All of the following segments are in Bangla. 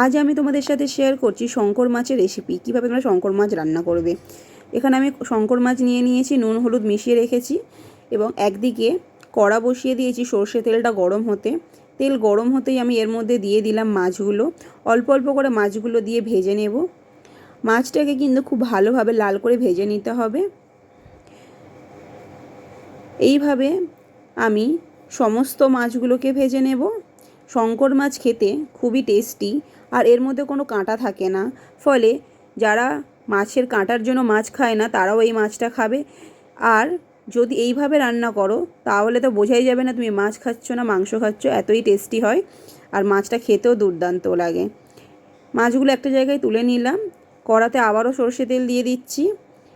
আজ আমি তোমাদের সাথে শেয়ার করছি শঙ্কর মাছের রেসিপি, কীভাবে তোমরা শঙ্কর মাছ রান্না করবে। এখানে আমি শঙ্কর মাছ নিয়ে নিয়েছি, নুন হলুদ মিশিয়ে রেখেছি এবং একদিকে কড়া বসিয়ে দিয়েছি সর্ষে তেলটা গরম হতে। তেল গরম হতেই আমি এর মধ্যে দিয়ে দিলাম মাছগুলো। অল্প অল্প করে মাছগুলো দিয়ে ভেজে নেব। মাছটাকে কিন্তু খুব ভালোভাবে লাল করে ভেজে নিতে হবে। এইভাবে আমি সমস্ত মাছগুলোকে ভেজে নেব। শঙ্কর মাছ খেতে খুবই টেস্টি আর এর মধ্যে কোনো কাঁটা থাকে না, ফলে যারা মাছের কাঁটার জন্য মাছ খায় না তারাও এই মাছটা খাবে। আর যদি এইভাবে রান্না করো তাহলে তো বোঝাই যাবে না তুমি মাছ খাচ্ছ না মাংস খাচ্ছ, এতই টেস্টি হয় আর মাছটা খেতেও দুর্দান্ত লাগে। মাছগুলো একটা জায়গায় তুলে নিলাম। কড়াতে আবারও সরষে তেল দিয়ে দিচ্ছি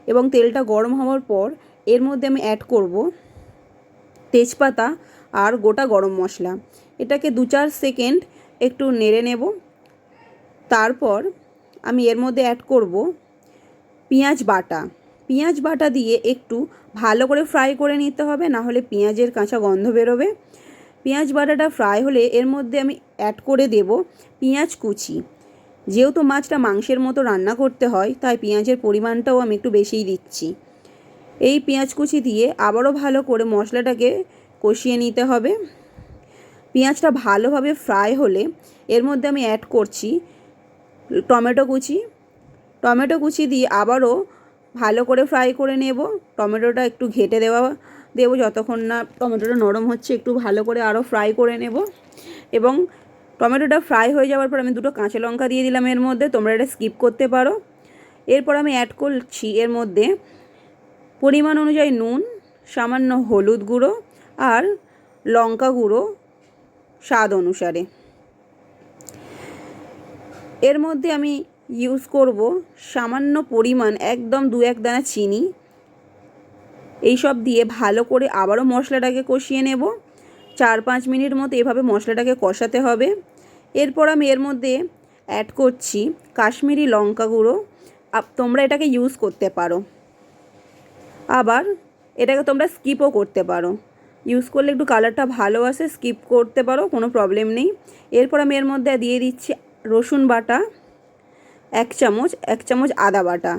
এবং তেলটা গরম হওয়ার পর এর মধ্যে আমি অ্যাড করব তেজপাতা আর গোটা গরম মশলা। এটাকে 2-4 সেকেন্ড একটু নেড়ে নেব। তারপর আমি এর মধ্যে অ্যাড করব পেঁয়াজ বাটা। পেঁয়াজ বাটা দিয়ে একটু ভালো করে ফ্রাই করে নিতে হবে, না হলে পেঁয়াজের কাঁচা গন্ধ বেরোবে। পেঁয়াজ বাটাটা ফ্রাই হলে এর মধ্যে আমি অ্যাড করে দেব পেঁয়াজ কুচি। যেহেতু মাছটা মাংসের মতো রান্না করতে হয় তাই পেঁয়াজের পরিমাণটাও আমি একটু বেশিই দিচ্ছি। এই পেঁয়াজ কুচি দিয়ে আবারও ভালো করে মশলাটাকে কষিয়ে নিতে হবে। পেঁয়াজটা ভালোভাবে ফ্রাই হলে এর মধ্যে আমি অ্যাড করছি টমেটো কুচি। টমেটো কুচি দিয়ে আবারও ভালো করে ফ্রাই করে নেব। টমেটোটা একটু ঘেটে দেবো যতক্ষণ না টমেটোটা নরম হচ্ছে, একটু ভালো করে আরও ফ্রাই করে নেব। এবং টমেটোটা ফ্রাই হয়ে যাওয়ার পর আমি 2টো কাঁচা লঙ্কা দিয়ে দিলাম এর মধ্যে, তোমরা এটা স্কিপ করতে পারো। এরপর আমি অ্যাড করছি এর মধ্যে পরিমাণ অনুযায়ী নুন, সামান্য হলুদ গুঁড়ো আর লঙ্কা গুঁড়ো স্বাদ অনুসারে। এর মধ্যে আমি ইউজ করব সামান্য পরিমাণ একদম 2-1 দানা চিনি। এইসব দিয়ে ভালো করে আবারও মশলাটাকে কষিয়ে নেব। 4-5 মিনিট মতো এভাবে মশলাটাকে কষাতে হবে। এরপর আমি এর মধ্যে অ্যাড করছি কাশ্মীরি লঙ্কা গুঁড়ো। তোমরা এটাকে ইউজ করতে পারো, আবার এটাকে তোমরা স্কিপও করতে পারো। ইউজ করলে একটু কালারটা ভালো আসে, স্কিপ করতে পারো, কোনো প্রবলেম নেই। এরপর আমি এর মধ্যে দিয়ে দিচ্ছি রসুন বাটা 1 চামচ আদা বাটা।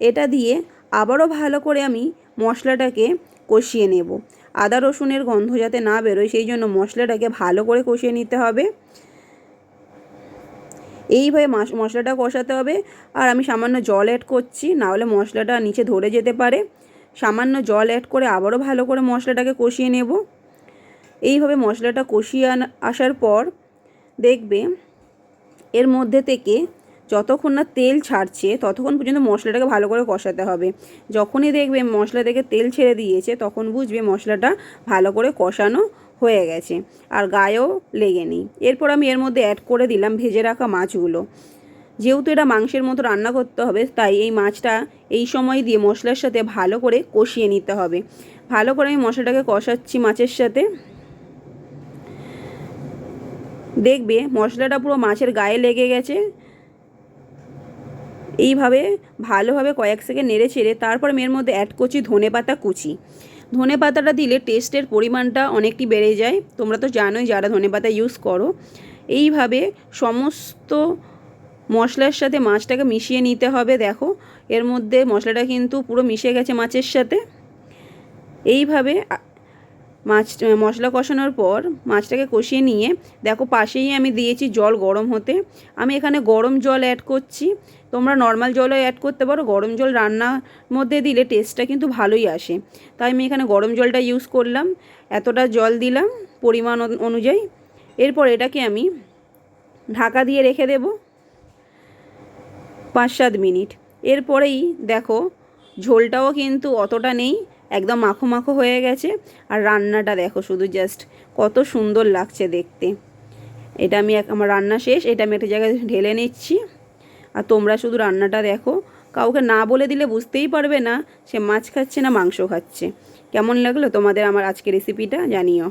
এটা দিয়ে আবারও ভালো করে আমি মশলাটাকে কষিয়ে নেব। আদা রসুনের গন্ধ যাতে না বেরোয় সেই জন্য মশলাটাকে ভালো করে কষিয়ে নিতে হবে। এইভাবে মশলাটা কষাতে হবে। আর আমি সামান্য জল অ্যাড করছি, না হলে মশলাটা নিচে ধরে যেতে পারে। সামান্য জল অ্যাড করে আবারও ভালো করে মশলাটাকে কষিয়ে নেব। এইভাবে মশলাটা কষিয়ে আসার পর দেখবে এর মধ্যে থেকে যতক্ষণ না তেল ছাড়ছে ততক্ষণ পর্যন্ত মশলাটাকে ভালো করে কষাতে হবে। যখনই দেখবে মশলা থেকে তেল ছেড়ে দিয়েছে তখন বুঝবে মশলাটা ভালো করে কষানো হয়ে গেছে আর গায়েও লেগে নেই। এরপর আমি এর মধ্যে অ্যাড করে দিলাম ভেজে রাখা মাছগুলো। যেহেতু এটা মাংসের মতো রান্না করতে হবে তাই এই মাছটা এই সময় দিয়ে মশলার সাথে ভালো করে কষিয়ে নিতে হবে। ভালো করে আমি মশলাটাকে কষাচ্ছি মাছের সাথে। দেখবে মশলাটা পুরো মাছের গায়ে লেগে গেছে। এইভাবে ভালোভাবে কয়েক সেকেন্ড নেড়ে ছেড়ে তারপর আমি এর মধ্যে অ্যাড করছি ধনেপাতা কুচি। ধনেপাতাটা দিলে টেস্টের পরিমাণটা অনেকটি বেড়ে যায়, তোমরা তো জানোই যারা ধনেপাতা ইউজ করো। এইভাবে সমস্ত মশলার সাথে মাছটাকে মিশিয়ে নিতে হবে। দেখো এর মধ্যে মশলাটা কিন্তু পুরো মিশে গেছে মাছের সাথে। এইভাবে মশলা কষানোর পর মাছটাকে কষিয়ে নিয়ে দেখো পাশেই আমি দিয়েছি জল গরম হতে। আমি এখানে গরম জল অ্যাড করছি, তোমরা নর্মাল জলও অ্যাড করতে পারো। গরম জল রান্নার মধ্যে দিলে টেস্টটা কিন্তু ভালোই আসে, তাই আমি এখানে গরম জলটা ইউজ করলাম। এতটা জল দিলাম পরিমাণ অনুযায়ী। এরপর এটাকে আমি ঢাকা দিয়ে রেখে দেব 5-7 মিনিট। এরপরেই দেখো ঝোলটাও কিন্তু অতটা নেই, একদম মাখো মাখো হয়ে গেছে। আর রান্নাটা দেখো শুধু জাস্ট কত সুন্দর লাগছে দেখতে। এটা আমি আমার রান্না শেষ, এটা আমি একটা জায়গায় ঢেলে নিচ্ছি। আর তোমরা শুধু রান্নাটা দেখো, কাউকে না বলে দিলে বুঝতেই পারবে না সে মাছ খাচ্ছে না মাংস খাচ্ছে। কেমন লাগলো তোমাদের আমার আজকের রেসিপিটা জানিও।